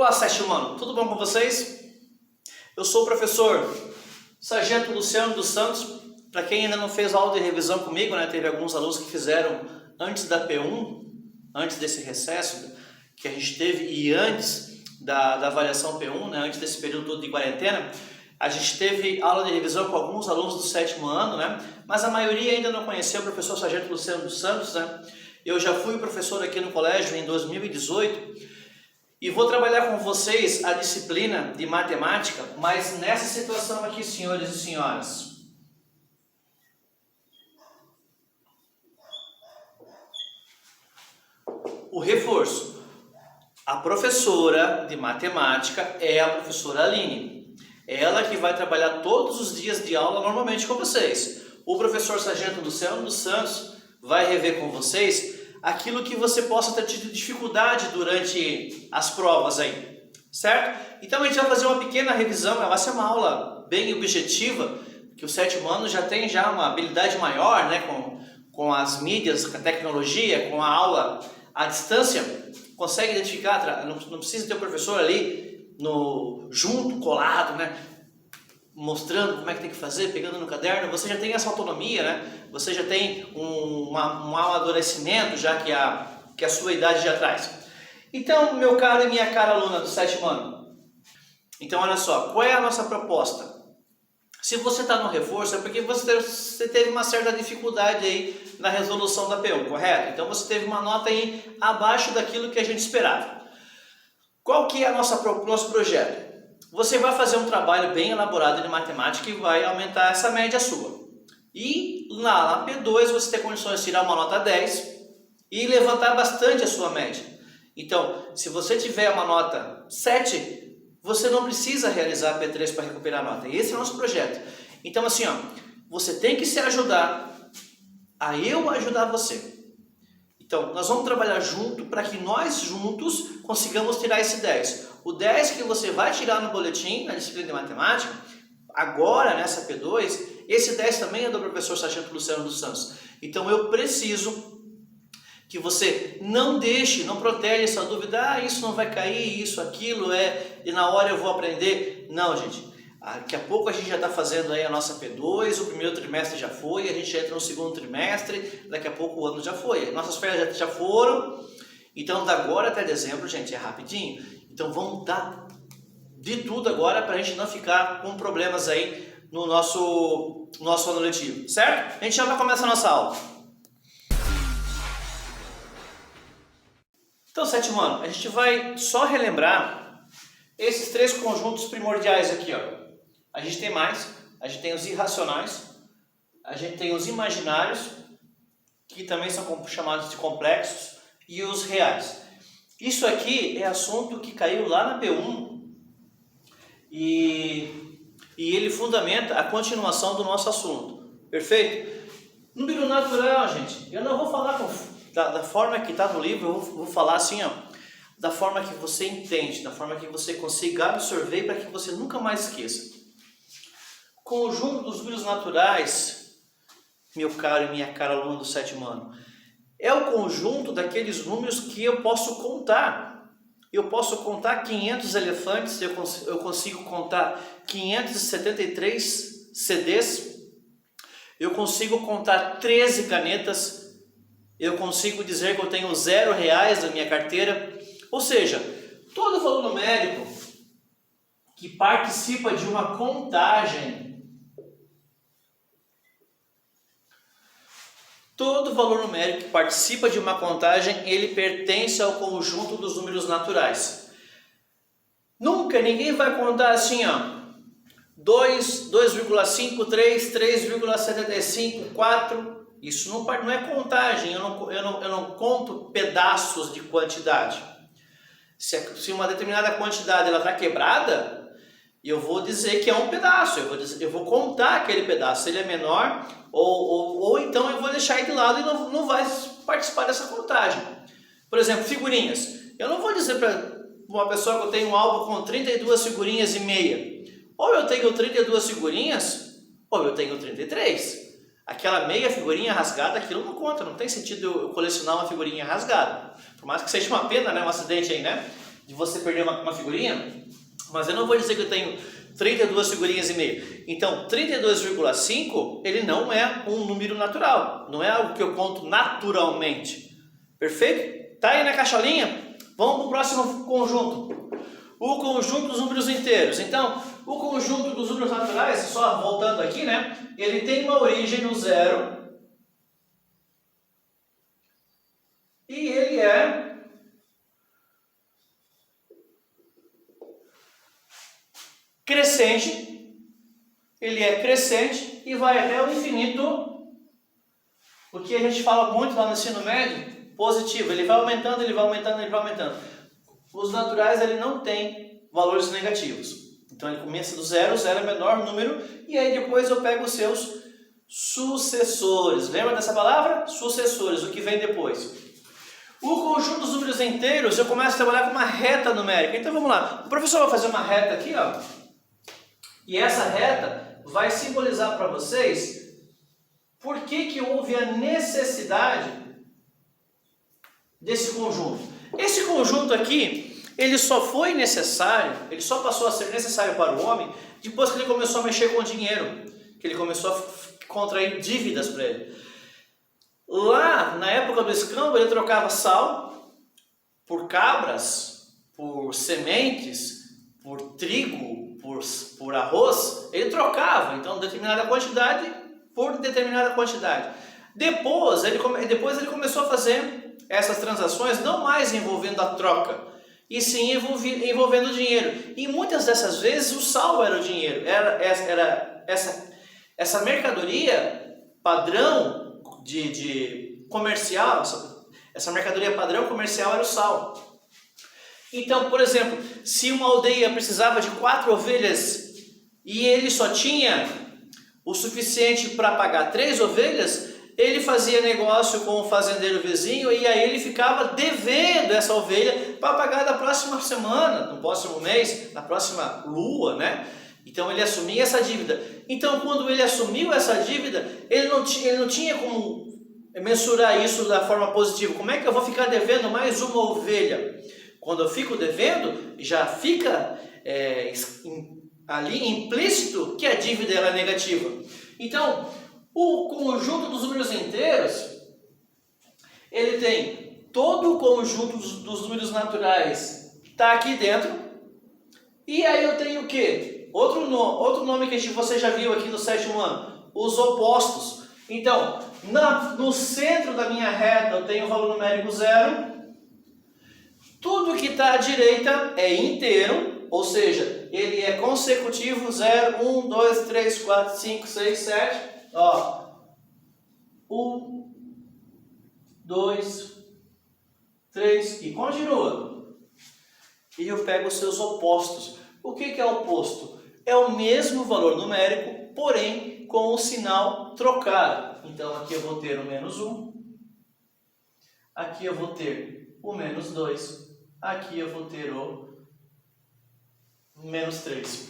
Olá, sétimo ano, tudo bom com vocês? Eu sou o professor Sargento Luciano dos Santos. Para quem ainda não fez aula de revisão comigo, né, teve alguns alunos que fizeram antes da P1, antes desse recesso que a gente teve e antes da avaliação P1, né, antes desse período todo de quarentena, a gente teve aula de revisão com alguns alunos do sétimo ano, né, mas a maioria ainda não conheceu o professor Sargento Luciano dos Santos, né. Eu já fui professor aqui no colégio em 2018 e vou trabalhar com vocês a disciplina de matemática, mas nessa situação aqui, senhores e senhoras. O reforço. A professora de matemática é a professora Aline. Ela que vai trabalhar todos os dias de aula normalmente com vocês. O professor Sargento Luciano dos Santos vai rever com vocês aquilo que você possa ter tido dificuldade durante as provas aí, certo? Então a gente vai fazer uma pequena revisão, vai ser uma aula bem objetiva, que o sétimo ano já tem uma habilidade maior, né, com as mídias, com a tecnologia, com a aula à distância, consegue identificar, não precisa ter o professor ali junto, colado, né, mostrando como é que tem que fazer, pegando no caderno. Você já tem essa autonomia, né? Você já tem um amadurecimento, já que a sua idade já traz. Então, meu caro e minha cara aluna do sétimo ano, então olha só, qual é a nossa proposta? Se você está no reforço, é porque você teve uma certa dificuldade aí na resolução da P1, correto? Então você teve uma nota aí abaixo daquilo que a gente esperava. Qual que é nosso projeto? Você vai fazer um trabalho bem elaborado de matemática e vai aumentar essa média sua. E lá na P2 você tem condições de tirar uma nota 10 e levantar bastante a sua média. Então, se você tiver uma nota 7, você não precisa realizar a P3 para recuperar a nota. Esse é o nosso projeto. Então, assim, ó, você tem que se ajudar a eu ajudar você. Então, nós vamos trabalhar junto para que nós juntos consigamos tirar esse 10. O 10 que você vai tirar no boletim, na disciplina de matemática, agora nessa P2, esse 10 também é do professor Sargento Luciano dos Santos. Então, eu preciso que você não protege essa dúvida, isso não vai cair, isso, aquilo, e na hora eu vou aprender. Não, gente. Daqui a pouco a gente já está fazendo aí a nossa P2, o primeiro trimestre já foi, a gente já entra no segundo trimestre, daqui a pouco o ano já foi. Nossas férias já foram, então da agora até dezembro, gente, é rapidinho. Então vamos dar de tudo agora para a gente não ficar com problemas aí no nosso ano letivo, certo? A gente já vai começar a nossa aula. Então, sétimo ano, a gente vai só relembrar esses três conjuntos primordiais aqui, ó. A gente tem mais, a gente tem os irracionais, a gente tem os imaginários, que também são chamados de complexos, e os reais. Isso aqui é assunto que caiu lá na P1 e ele fundamenta a continuação do nosso assunto. Perfeito? Número natural, gente, eu não vou falar da forma que está no livro, eu vou falar assim, ó, da forma que você entende, da forma que você consiga absorver para que você nunca mais esqueça. Conjunto dos números naturais, meu caro e minha cara aluno do sétimo ano, é o conjunto daqueles números que eu posso contar. Eu posso contar 500 elefantes, eu consigo contar 573 CDs, eu consigo contar 13 canetas, eu consigo dizer que eu tenho R$0 na minha carteira. Ou seja, todo valor numérico que participa de uma contagem, ele pertence ao conjunto dos números naturais. Nunca ninguém vai contar assim, ó, 2, 2,5, 3, 3,75, 4. Isso não é contagem, eu não conto pedaços de quantidade. Se uma determinada quantidade está quebrada, eu vou dizer que é um pedaço, eu vou contar aquele pedaço, se ele é menor, ou então eu vou deixar ele de lado e não vai participar dessa contagem. Por exemplo, figurinhas. Eu não vou dizer para uma pessoa que eu tenho um álbum com 32 figurinhas e meia. Ou eu tenho 32 figurinhas, ou eu tenho 33. Aquela meia figurinha rasgada, aquilo não conta, não tem sentido eu colecionar uma figurinha rasgada. Por mais que seja uma pena, né, um acidente aí, né? de você perder uma figurinha, mas eu não vou dizer que eu tenho 32 figurinhas e meio. Então, 32,5 ele não é um número natural, não é algo que eu conto naturalmente. Perfeito? Tá aí na caixolinha? Vamos para o próximo conjunto. O conjunto dos números inteiros. Então, o conjunto dos números naturais, só voltando aqui, né? Ele tem uma origem no zero. E ele é crescente. Ele é crescente e vai até o infinito. O que a gente fala muito lá no ensino médio, positivo. Ele vai aumentando, ele vai aumentando, ele vai aumentando. Os naturais, ele não tem valores negativos. Então, ele começa do zero, zero é o menor número, e aí depois eu pego os seus sucessores. Lembra dessa palavra? Sucessores, o que vem depois. O conjunto dos números inteiros, eu começo a trabalhar com uma reta numérica. Então, vamos lá. O professor vai fazer uma reta aqui, ó. E essa reta vai simbolizar para vocês por que houve a necessidade desse conjunto. Esse conjunto aqui, ele só foi necessário, ele só passou a ser necessário para o homem depois que ele começou a mexer com o dinheiro, que ele começou a contrair dívidas para ele. Lá, na época do escambo, ele trocava sal por cabras, por sementes, por trigo, por arroz. Ele trocava, então, determinada quantidade por determinada quantidade. Depois ele começou a fazer essas transações não mais envolvendo a troca, e sim envolvendo o dinheiro. E muitas dessas vezes o sal era o dinheiro, era essa mercadoria padrão de comercial, essa mercadoria padrão comercial era o sal. Então, por exemplo, se uma aldeia precisava de 4 ovelhas e ele só tinha o suficiente para pagar 3 ovelhas, ele fazia negócio com o fazendeiro vizinho e aí ele ficava devendo essa ovelha para pagar da próxima semana, no próximo mês, na próxima lua, né? Então ele assumia essa dívida. Então quando ele assumiu essa dívida, ele não tinha como mensurar isso da forma positiva. Como é que eu vou ficar devendo mais uma ovelha? Quando eu fico devendo, já fica ali implícito que a dívida é negativa. Então, o conjunto dos números inteiros, ele tem todo o conjunto dos números naturais está aqui dentro. E aí eu tenho o quê? Outro nome que você já viu aqui no 7º ano, os opostos. Então, no centro da minha reta eu tenho o valor numérico 0. Tudo que está à direita é inteiro, ou seja, ele é consecutivo, 0, 1, 2, 3, 4, 5, 6, 7. Ó, 1, 2, 3 e continua. E eu pego os seus opostos. O que é oposto? É o mesmo valor numérico, porém com o sinal trocado. Então aqui eu vou ter o menos 1, aqui eu vou ter o menos 2, aqui eu vou ter o menos 3.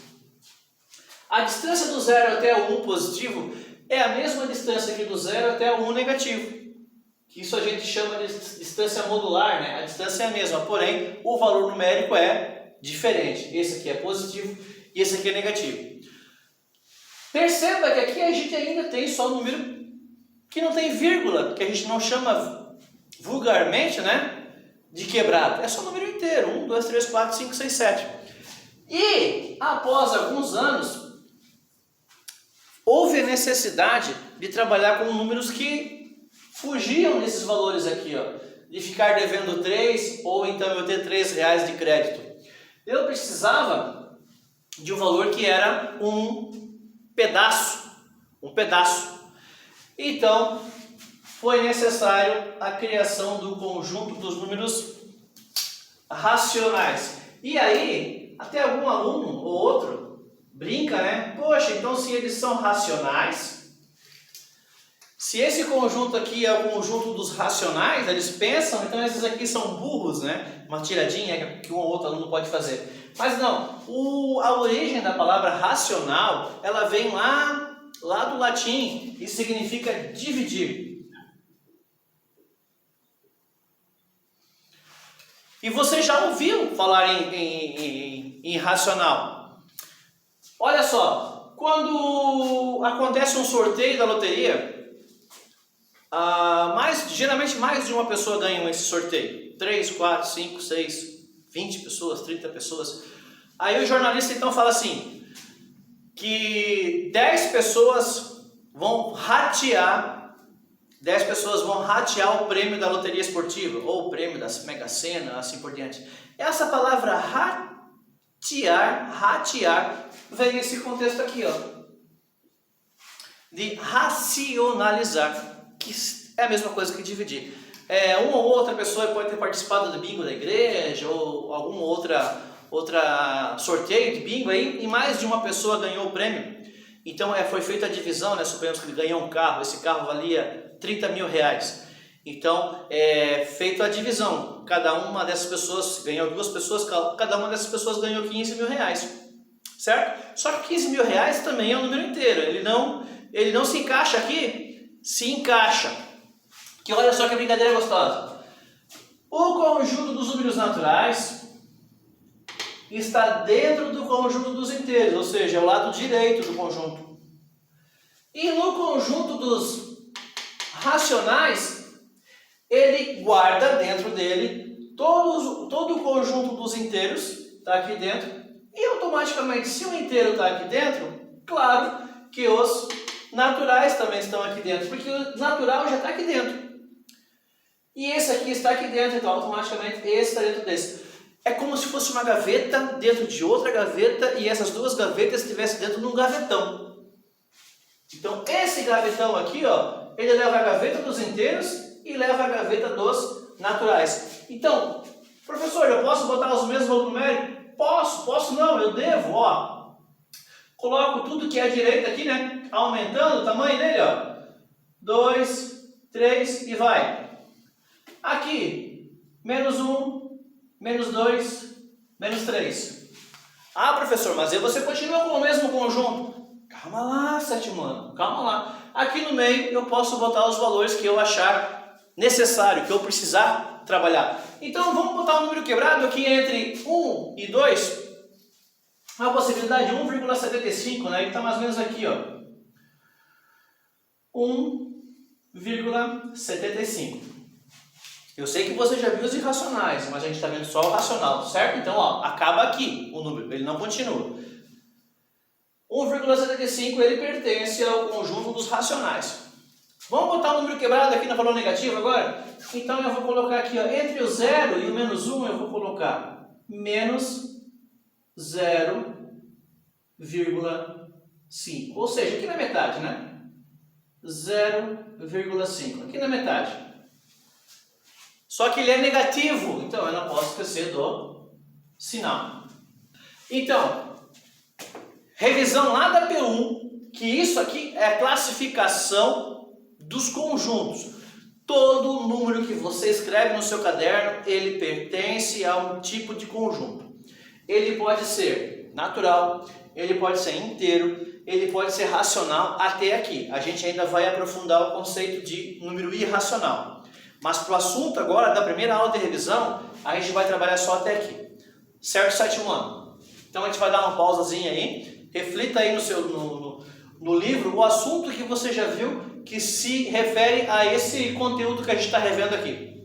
A distância do 0 até o 1 positivo é a mesma distância que do 0 até o 1 negativo. Isso a gente chama de distância modular, né? A distância é a mesma, porém o valor numérico é diferente. Esse aqui é positivo e esse aqui é negativo. Perceba que aqui a gente ainda tem só um número que não tem vírgula, que a gente não chama vulgarmente, né, de quebrado. É só um número inteiro, 1, 2, 3, 4, 5, 6, 7. E após alguns anos, houve a necessidade de trabalhar com números que fugiam desses valores aqui, ó, de ficar devendo 3 ou então eu ter R$3 de crédito. Eu precisava de um valor que era um pedaço. Então, foi necessário a criação do conjunto dos números racionais. E aí, até algum aluno ou outro brinca, né? Poxa, então se eles são racionais, se esse conjunto aqui é o conjunto dos racionais, eles pensam, então esses aqui são burros, né? Uma tiradinha que um ou outro aluno pode fazer. Mas não, a origem da palavra racional, ela vem lá do latim e significa dividir. E você já ouviu falar em racional. Olha só, quando acontece um sorteio da loteria, geralmente mais de uma pessoa ganha esse sorteio. 3, 4, 5, 6, 20 pessoas, 30 pessoas. Aí o jornalista então fala assim, que 10 pessoas vão ratear o prêmio da loteria esportiva, ou o prêmio da Mega Sena, assim por diante. Essa palavra ratear, vem nesse contexto aqui, ó, de racionalizar, que é a mesma coisa que dividir. Uma ou outra pessoa pode ter participado do bingo da igreja, ou alguma outra sorteio de bingo aí, e mais de uma pessoa ganhou o prêmio. Então foi feita a divisão, né? Suponhamos que ele ganhou um carro, esse carro valia 30 mil reais. Então é feita a divisão, cada uma dessas pessoas ganhou 2 pessoas, cada uma dessas pessoas ganhou 15 mil reais, certo? Só que 15 mil reais também é um número inteiro, ele não se encaixa aqui, se encaixa. Que olha só que brincadeira gostosa. O conjunto dos números naturais está dentro do conjunto dos inteiros, ou seja, é o lado direito do conjunto. E no conjunto dos racionais, ele guarda dentro dele todo o conjunto dos inteiros, está aqui dentro, e automaticamente, se o inteiro está aqui dentro, claro que os naturais também estão aqui dentro, porque o natural já está aqui dentro. E esse aqui está aqui dentro, então automaticamente esse está dentro desse. É como se fosse uma gaveta dentro de outra gaveta e essas duas gavetas estivessem dentro de um gavetão. Então esse gavetão aqui, ó, ele leva a gaveta dos inteiros e leva a gaveta dos naturais. Então, professor, eu posso botar os mesmos valores numéricos? Posso não, eu devo, ó. Coloco tudo que é à direita aqui, né? Aumentando o tamanho dele, ó. 2, 3 e vai. Aqui, menos 1, menos 2, menos 3. Ah, professor, mas aí você continua com o mesmo conjunto. Calma lá, sétimo ano, calma lá. Aqui no meio eu posso botar os valores que eu achar necessário, que eu precisar trabalhar. Então vamos botar um número quebrado aqui entre 1 e 2. A possibilidade de 1,75, né? Ele está mais ou menos aqui, ó. 1,75. Eu sei que você já viu os irracionais, mas a gente está vendo só o racional, certo? Então, ó, acaba aqui o número, ele não continua. 1,75 ele pertence ao conjunto dos racionais. Vamos botar um número quebrado aqui no valor negativo agora? Então eu vou colocar aqui, ó, entre o 0 e o menos 1, eu vou colocar menos 0,5. Ou seja, aqui na metade, né? 0,5. Aqui na metade. Só que ele é negativo, então eu não posso esquecer do sinal. Então, revisão lá da P1, que isso aqui é a classificação dos conjuntos. Todo número que você escreve no seu caderno, ele pertence a um tipo de conjunto. Ele pode ser natural, ele pode ser inteiro, ele pode ser racional até aqui. A gente ainda vai aprofundar o conceito de número irracional. Mas para o assunto agora da primeira aula de revisão, a gente vai trabalhar só até aqui. Certo, sétimo ano? Então a gente vai dar uma pausazinha aí. Reflita aí no livro o assunto que você já viu que se refere a esse conteúdo que a gente está revendo aqui.